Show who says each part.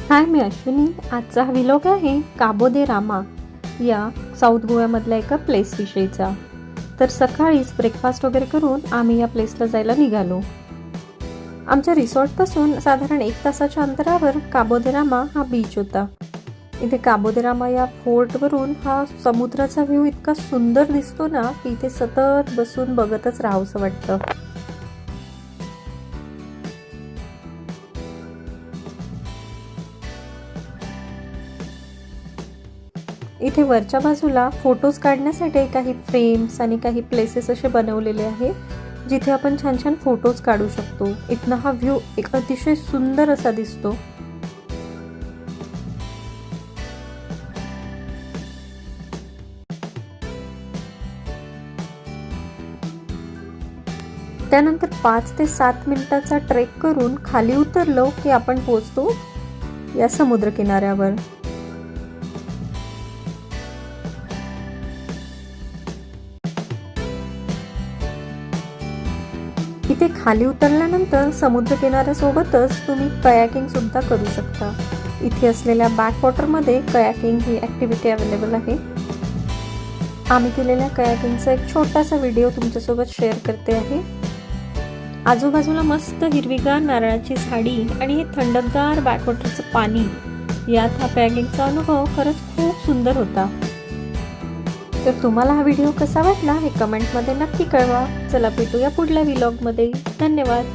Speaker 1: हाय, मी अश्विनी. आजचा हा व्लॉग आहे काबो दे रामा या साऊथ गोव्यामधल्या एका प्लेस विषयीचा. तर सकाळीच ब्रेकफास्ट वगैरे करून आम्ही या प्लेसला जायला निघालो. आमच्या रिसॉर्टपासून साधारण 1 तासाच्या अंतरावर काबो दे रामा हा बीच होता. इथे काबो दे रामा या फोर्टवरून हा समुद्राचा व्ह्यू इतका सुंदर दिसतो ना की इथे सतत बसून बघतच राहावंसं वाटतं. इथे वरच्या बाजूला फोटोज काढण्यासाठी काही फ्रेम्स आणि काही प्लेसेस असे बनवलेले आहे, जिथे आपण छान छान फोटोज काढू शकतो. इथनं हा व्ह्यू एक अतिशय सुंदर असा दिसतो. त्यानंतर 5 ते 7 मिनिटाचा ट्रेक करून खाली उतरलो की आपण पोहोचतो या समुद्र किनाऱ्यावर. इथे खाली उतरल्यानंतर समुद्र किनाऱ्यासोबतच तुम्ही कयाकिंग सुद्धा करू शकता. इथे असलेल्या बॅकवॉटरमध्ये कयाकिंग ही ॲक्टिव्हिटी अवेलेबल आहे. आम्ही केलेल्या कयाकिंगचा एक छोटासा व्हिडिओ तुमच्यासोबत शेअर करते आहे. आजूबाजूला मस्त हिरवीगार नारळाची झाडी आणि हे थंडगार बॅकवॉटरचं पाणी यात हा कयाकिंगचा अनुभव खरंच खूप सुंदर होता. तर तुम्हाला हा व्हिडिओ कसा वाटला हे कमेंटमध्ये नक्की कळवा. चला भेटूया पुढल्या व्लॉगमध्ये. धन्यवाद.